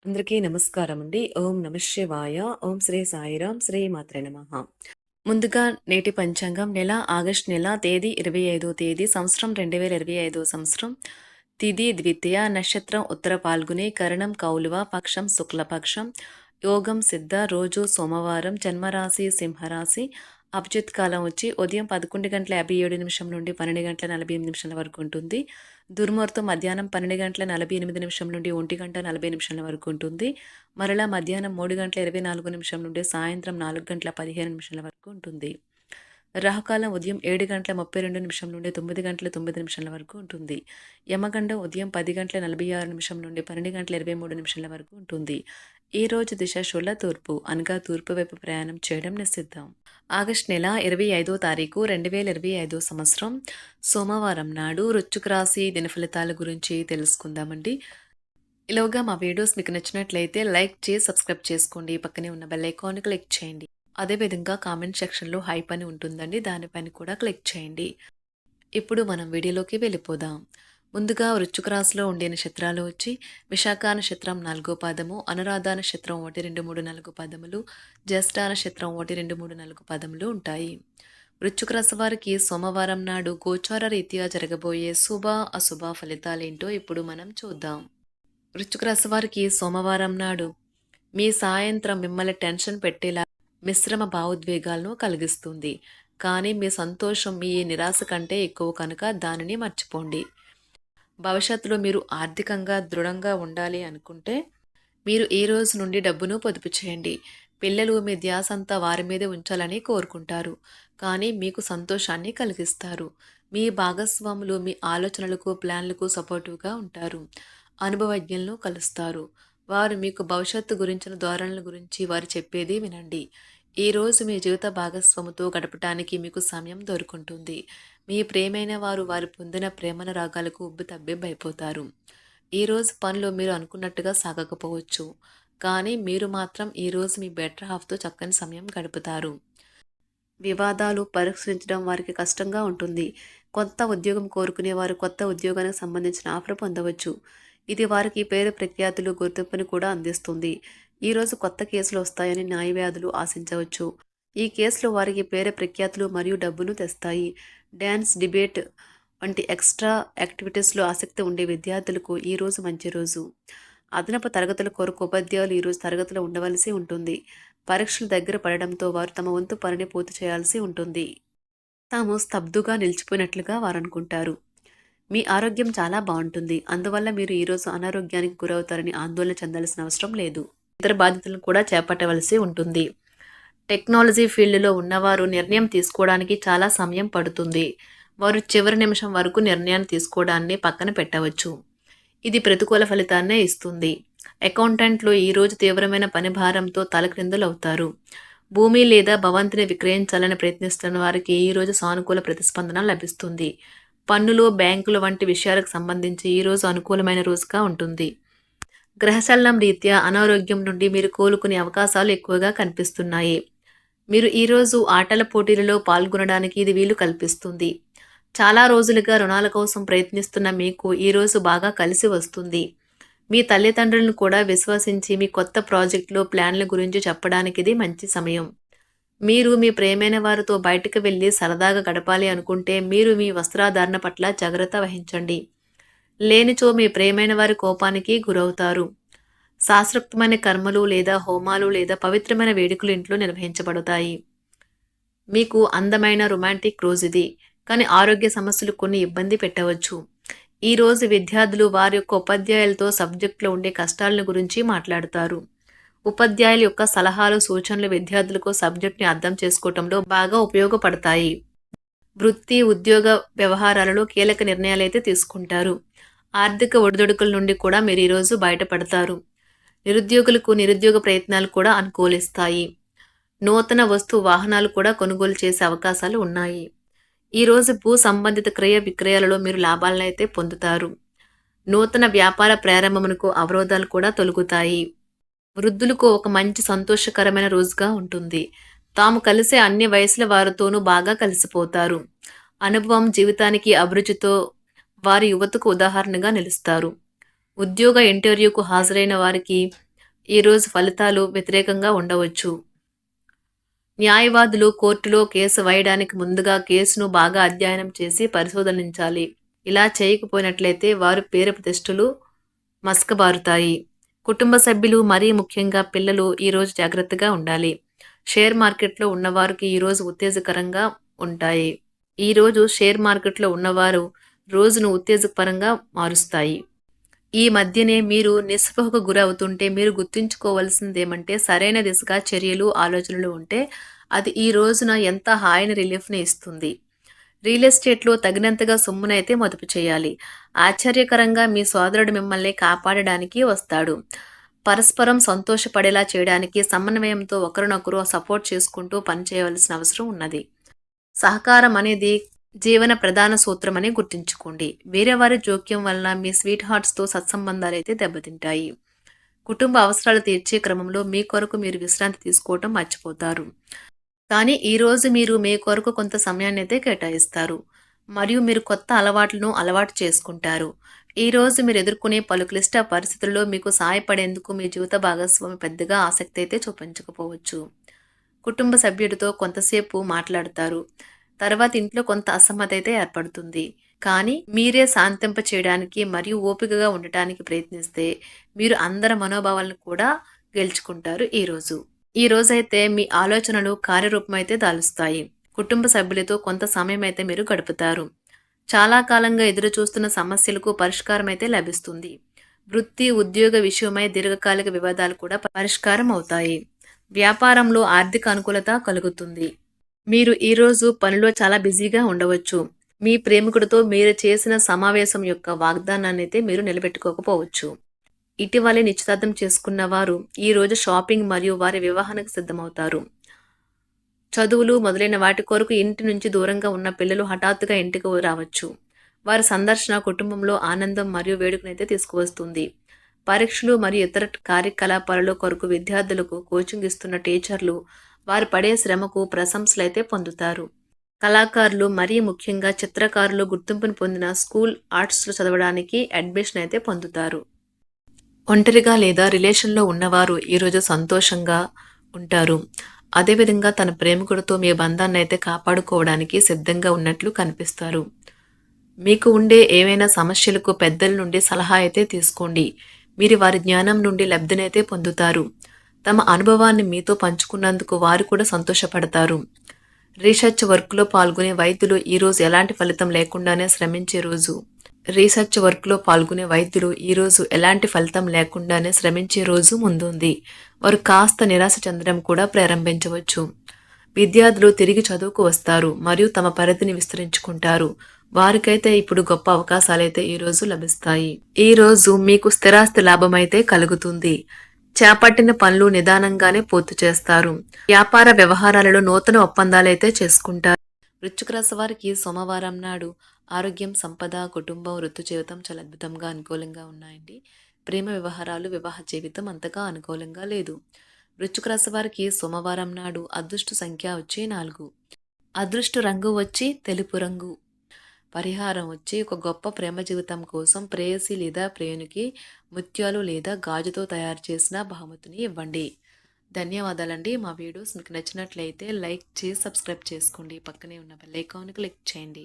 అందరికీ నమస్కారం అండి. ఓం నమః శివాయ. ఓం శ్రీ సాయిరాం. శ్రీ మాత్రే నమః. ముందుగా నేటి పంచాంగం నెల ఆగస్టు నెల తేదీ 25వ తేదీ సంవత్సరం 2025 సంవత్సరం. తిథి ద్వితీయ, నక్షత్రం ఉత్తర పాల్గుని, కరణం కౌలువ, పక్షం శుక్లపక్షం, యోగం సిద్ధ, రోజు సోమవారం, జన్మరాశి సింహరాశి. అభిజిత్ కాలం వచ్చి ఉదయం 11:57 నుండి 12:48 వరకు ఉంటుంది. దుర్ముహూర్తం మధ్యాహ్నం 12:48 నుండి 1:40 వరకు ఉంటుంది. మరలా మధ్యాహ్నం 3:24 నుండి సాయంత్రం 4:15 వరకు ఉంటుంది. రాహుకాలం ఉదయం 7:32 నుండి 9:09 వరకు ఉంటుంది. యమగండం ఉదయం 10:46 నుండి 12:23 వరకు ఉంటుంది. ఈ రోజు దిశ శూల తూర్పు, అనగా తూర్పు వైపు ప్రయాణం చేయడం నిషిద్ధం. ఆగస్టు నెల 25వ తారీఖు 2025 సంవత్సరం సోమవారం నాడు వృశ్చిక రాశి దినఫలితాల గురించి తెలుసుకుందామండి. ఇలాగా మా వీడియోస్ మీకు నచ్చినట్లయితే లైక్ చేసి సబ్స్క్రైబ్ చేసుకోండి. పక్కనే ఉన్న బెల్ ఐకాన్ క్లిక్ చేయండి. అదేవిధంగా కామెంట్ సెక్షన్లో హైప్ అని ఉంటుందండి, దానిపైన కూడా క్లిక్ చేయండి. ఇప్పుడు మనం వీడియోలోకి వెళ్ళిపోదాం. ముందుగా వృశ్చిక రాశిలో ఉండే నక్షత్రాలు వచ్చి విశాఖ నక్షత్రం 4వ పాదము, అనురాధ నక్షత్రం 1, 2, 3, 4 పదములు, జ్యేష్ఠ నక్షత్రం 1, 2, 3, 4 పదములు ఉంటాయి. వృశ్చిక రాశి వారికి సోమవారం నాడు గోచార రీత్యా జరగబోయే శుభ అశుభ ఫలితాలేంటో ఇప్పుడు మనం చూద్దాం. వృశ్చిక రాశి వారికి సోమవారం నాడు మీ సాయంత్రం మిమ్మల్ని టెన్షన్ పెట్టేలా మిశ్రమ భావోద్వేగాలను కలిగిస్తుంది. కానీ మీ సంతోషం మీ నిరాశ కంటే ఎక్కువ కనుక దానిని మర్చిపోండి. భవిష్యత్తులో మీరు ఆర్థికంగా దృఢంగా ఉండాలి అనుకుంటే మీరు ఈ రోజు నుండి డబ్బును పొదుపు చేయండి. పిల్లలు మీ ధ్యాస అంతా వారి మీదే ఉంచాలని కోరుకుంటారు, కానీ మీకు సంతోషాన్ని కలిగిస్తారు. మీ భాగస్వాములు మీ ఆలోచనలకు ప్లాన్లకు సపోర్టివ్గా ఉంటారు. అనుభవజ్ఞులను కలుస్తారు. వారు మీకు భవిష్యత్తు గురించిన ధోరణుల గురించి వారు చెప్పేది వినండి. ఈరోజు మీ జీవిత భాగస్వామితో గడపటానికి మీకు సమయం దొరుకుంటుంది. మీ ప్రేమైన వారు వారు పొందిన ప్రేమల రాగాలకు ఉబ్బి తబ్బిబ్బైపోతారు. ఈరోజు పనులు మీరు అనుకున్నట్టుగా సాగకపోవచ్చు, కానీ మీరు మాత్రం ఈరోజు మీ బెటర్ హాఫ్తో చక్కని సమయం గడుపుతారు. వివాదాలు పరిష్కరించడం వారికి కష్టంగా ఉంటుంది. కొత్త ఉద్యోగం కోరుకునే వారు కొత్త ఉద్యోగానికి సంబంధించిన ఆఫర్ పొందవచ్చు. ఇది వారికి పేరు ప్రఖ్యాతులు గుర్తింపుని కూడా అందిస్తుంది. ఈరోజు కొత్త కేసులు వస్తాయని న్యాయవాదులు ఆశించవచ్చు. ఈ కేసులు వారికి పేరు ప్రఖ్యాతులు మరియు డబ్బును తెస్తాయి. డ్యాన్స్, డిబేట్ వంటి ఎక్స్ట్రా యాక్టివిటీస్లో ఆసక్తి ఉండే విద్యార్థులకు ఈరోజు మంచి రోజు. అదనపు తరగతుల కొరకు ఉపాధ్యాయులు ఈరోజు తరగతిలో ఉండవలసి ఉంటుంది. పరీక్షలు దగ్గర పడడంతో వారు తమ వంతు పనిని పూర్తి చేయాల్సి ఉంటుంది. తాము స్తబ్దుగా నిలిచిపోయినట్లుగా వారు అనుకుంటారు. మీ ఆరోగ్యం చాలా బాగుంటుంది, అందువల్ల మీరు ఈరోజు అనారోగ్యానికి గురవుతారని ఆందోళన చెందాల్సిన అవసరం లేదు. ఇతర బాధ్యతలను కూడా చేపట్టవలసి ఉంటుంది. టెక్నాలజీ ఫీల్డ్లో ఉన్నవారు నిర్ణయం తీసుకోవడానికి చాలా సమయం పడుతుంది. వారు చివరి నిమిషం వరకు నిర్ణయాన్ని తీసుకోవడాన్ని పక్కన పెట్టవచ్చు. ఇది ప్రతికూల ఫలితాన్నే ఇస్తుంది. అకౌంటెంట్లు ఈరోజు తీవ్రమైన పని భారంతో తలక్రిందులవుతారు. భూమి లేదా భవంతిని విక్రయించాలని ప్రయత్నిస్తున్న వారికి ఈరోజు సానుకూల ప్రతిస్పందన లభిస్తుంది. పన్నులు, బ్యాంకులు వంటి విషయాలకు సంబంధించి ఈరోజు అనుకూలమైన రోజుగా ఉంటుంది. గ్రహచలనం రీత్యా అనారోగ్యం నుండి మీరు కోలుకునే అవకాశాలు ఎక్కువగా కనిపిస్తున్నాయి. మీరు ఈరోజు ఆటల పోటీలలో పాల్గొనడానికి ఇది వీలు కల్పిస్తుంది. చాలా రోజులుగా రుణాల కోసం ప్రయత్నిస్తున్న మీకు ఈరోజు బాగా కలిసి వస్తుంది. మీ తల్లిదండ్రులను కూడా విశ్వసించి మీ కొత్త ప్రాజెక్టులో ప్లాన్ల గురించి చెప్పడానికి ఇది మంచి సమయం. మీరు మీ ప్రియమైన వారితో బయటకు వెళ్ళి సరదాగా గడపాలి అనుకుంటే మీరు మీ వస్త్రాధారణ పట్ల జాగ్రత్త వహించండి. లేనిచో మీ ప్రియమైన వారి కోపానికి గురవుతారు. శాస్త్రోక్తమైన కర్మలు లేదా హోమాలు లేదా పవిత్రమైన వేడుకలు ఇంట్లో నిర్వహించబడతాయి. మీకు అందమైన రొమాంటిక్ రోజు ఇది, కానీ ఆరోగ్య సమస్యలు కొన్ని ఇబ్బంది పెట్టవచ్చు. ఈరోజు విద్యార్థులు వారి యొక్క ఉపాధ్యాయులతో సబ్జెక్టులో ఉండే కష్టాలను గురించి మాట్లాడతారు. ఉపాధ్యాయుల యొక్క సలహాలు, సూచనలు విద్యార్థులకు సబ్జెక్ట్ని అర్థం చేసుకోవటంలో బాగా ఉపయోగపడతాయి. వృత్తి, ఉద్యోగ వ్యవహారాలలో కీలక నిర్ణయాలు అయితే తీసుకుంటారు. ఆర్థిక ఒడిదుడుకుల నుండి కూడా మీరు ఈరోజు బయటపడతారు. నిరుద్యోగులకు నిరుద్యోగ ప్రయత్నాలు కూడా అనుకూలిస్తాయి. నూతన వస్తు వాహనాలు కూడా కొనుగోలు చేసే అవకాశాలు ఉన్నాయి. ఈరోజు భూ సంబంధిత క్రయ విక్రయాలలో మీరు లాభాలను అయితే పొందుతారు. నూతన వ్యాపార ప్రారంభమునకు అవరోధాలు కూడా తొలగుతాయి. వృద్ధులకు ఒక మంచి సంతోషకరమైన రోజుగా ఉంటుంది. తాము కలిసే అన్ని వయసుల వారితోనూ బాగా కలిసిపోతారు. అనుభవం జీవితానికి అభిరుచితో వారి యువతకు ఉదాహరణగా నిలుస్తారు. ఉద్యోగ ఇంటర్వ్యూకు హాజరైన వారికి ఈరోజు ఫలితాలు వ్యతిరేకంగా ఉండవచ్చు. న్యాయవాదులు కోర్టులో కేసు వేయడానికి ముందుగా కేసును బాగా అధ్యయనం చేసి పరిశోధించాలి. ఇలా చేయకపోయినట్లయితే వారి పేరు ప్రతిష్టలు మసకబారుతాయి. కుటుంబ సభ్యులు మరీ ముఖ్యంగా పిల్లలు ఈరోజు జాగ్రత్తగా ఉండాలి. షేర్ మార్కెట్లో ఉన్నవారికి ఈరోజు ఉత్తేజకరంగా ఉంటాయి. ఈరోజు షేర్ మార్కెట్లో ఉన్నవారు రోజును ఉత్తేజకరంగా మారుస్తాయి. ఈ మధ్యనే మీరు నిస్పృహకు గురవుతుంటే మీరు గుర్తుంచుకోవాల్సిందేమంటే సరైన దిశగా చర్యలు, ఆలోచనలు ఉంటే అది ఈ రోజున ఎంత హాయిని రిలీఫ్‌ని ఇస్తుంది. రియల్ ఎస్టేట్‌లో తగినంతగా సొమ్మునైతే మదుపు చేయాలి. ఆశ్చర్యకరంగా మీ సోదరుడు మిమ్మల్ని కాపాడడానికి వస్తాడు. పరస్పరం సంతోషపడేలా చేయడానికి సమన్వయంతో ఒకరినొకరు సపోర్ట్ చేసుకుంటూ పనిచేయవలసిన అవసరం ఉన్నది. సహకారం అనేది జీవన ప్రధాన సూత్రమని గుర్తుంచుకోండి. వేరే వారి జోక్యం వలన మీ స్వీట్ హార్ట్స్‌తో సత్సంబంధాలైతే దెబ్బతింటాయి. కుటుంబ అవసరాలు తీర్చే క్రమంలో మీ కొరకు మీరు విశ్రాంతి తీసుకోవటం మర్చిపోతారు. కానీ ఈరోజు మీరు మీ కొరకు కొంత సమయాన్నైతే కేటాయిస్తారు. మరియు మీరు కొత్త అలవాట్లను అలవాటు చేసుకుంటారు. ఈరోజు మీరు ఎదుర్కొనే పలు క్లిష్ట పరిస్థితుల్లో మీకు సహాయపడేందుకు మీ జీవిత భాగస్వామి పెద్దగా ఆసక్తి అయితే చూపించకపోవచ్చు. కుటుంబ సభ్యుడితో కొంతసేపు మాట్లాడతారు. తర్వాత ఇంట్లో కొంత అసమ్మతి అయితే ఏర్పడుతుంది. కానీ మీరే శాంతింప చేయడానికి మరియు ఓపికగా ఉండటానికి ప్రయత్నిస్తే మీరు అందరి మనోభావాలను కూడా గెలుచుకుంటారు ఈరోజు. ఈ రోజైతే మీ ఆలోచనలు కార్యరూపం అయితే దాలుస్తాయి. కుటుంబ సభ్యులతో కొంత సమయం అయితే మీరు గడుపుతారు. చాలా కాలంగా ఎదురు చూస్తున్న సమస్యలకు పరిష్కారం అయితే లభిస్తుంది. వృత్తి, ఉద్యోగ విషయమై దీర్ఘకాలిక వివాదాలు కూడా పరిష్కారం అవుతాయి. వ్యాపారంలో ఆర్థిక అనుకూలత కలుగుతుంది. మీరు ఈరోజు పనిలో చాలా బిజీగా ఉండవచ్చు. మీ ప్రేమికుడితో మీరు చేసిన సమావేశం యొక్క వాగ్దానాన్ని అయితే మీరు నిలబెట్టుకోకపోవచ్చు. ఇటీవలే నిశ్చితార్థం చేసుకున్న వారు ఈరోజు షాపింగ్ మరియు వారి వివాహానికి సిద్ధమవుతారు. చదువులు మొదలైన వాటి కొరకు ఇంటి నుంచి దూరంగా ఉన్న పిల్లలు హఠాత్తుగా ఇంటికి రావచ్చు. వారి సందర్శన కుటుంబంలో ఆనందం మరియు వేడుకనైతే తీసుకువస్తుంది. పరీక్షలు మరియు ఇతర కార్యకలాపాలలో కొరకు విద్యార్థులకు కోచింగ్ ఇస్తున్న టీచర్లు వారు పడే శ్రమకు ప్రశంసలైతే పొందుతారు. కళాకారులు మరీ ముఖ్యంగా చిత్రకారులు గుర్తింపును పొందిన స్కూల్ ఆర్ట్స్లో చదవడానికి అడ్మిషన్ అయితే పొందుతారు. ఒంటరిగా లేదా రిలేషన్లో ఉన్నవారు ఈరోజు సంతోషంగా ఉంటారు. అదేవిధంగా తన ప్రేమికుడితో మీ బంధాన్ని అయితే కాపాడుకోవడానికి సిద్ధంగా ఉన్నట్లు కనిపిస్తారు. మీకు ఉండే ఏవైనా సమస్యలకు పెద్దల నుండి సలహా అయితే తీసుకోండి. మీరు వారి జ్ఞానం నుండి లబ్ధినైతే పొందుతారు. తమ అనుభవాన్ని మీతో పంచుకున్నందుకు వారు కూడా సంతోషపడతారు. రీసెర్చ్ వర్క్లో పాల్గొనే వైద్యులు ఈరోజు ఎలాంటి ఫలితం లేకుండానే శ్రమించే రోజు. ఈరోజు ఎలాంటి ఫలితం లేకుండానే శ్రమించే రోజు ముందుంది. వారు కాస్త నిరాశ చెందడం కూడా ప్రారంభించవచ్చు. విద్యార్థులు తిరిగి చదువుకు వస్తారు మరియు తమ పరిధిని విస్తరించుకుంటారు. వారికైతే ఇప్పుడు గొప్ప అవకాశాలైతే ఈరోజు లభిస్తాయి. ఈరోజు మీకు స్థిరాస్తి లాభం అయితే కలుగుతుంది. చేపట్టిన పనులు నిదానంగానే పూర్తి చేస్తారు. వ్యాపార వ్యవహారాలలో నూతన ఒప్పందాలైతే చేసుకుంటారు. వృశ్చిక రాశి వారికి సోమవారం నాడు ఆరోగ్యం, సంపద, కుటుంబం, వృత్తి జీవితం చాలా అద్భుతంగా అనుకూలంగా ఉన్నాయండి. ప్రేమ వ్యవహారాలు, వివాహ జీవితం అంతగా అనుకూలంగా లేదు. వృశ్చిక రాశి వారికి సోమవారం నాడు అదృష్ట సంఖ్య వచ్చి 4. అదృష్ట రంగు వచ్చి తెలుపు రంగు. పరిహారం వచ్చి ఒక గొప్ప ప్రేమ జీవితం కోసం ప్రేయసి లేదా ప్రేయునికి ముత్యాలు లేదా గాజుతో తయారు చేసిన బహుమతిని ఇవ్వండి. ధన్యవాదాలండి. మా వీడియోస్ మీకు నచ్చినట్లయితే లైక్ చేసి సబ్స్క్రైబ్ చేసుకోండి. పక్కనే ఉన్న బెల్ ఐకాన్ క్లిక్ చేయండి.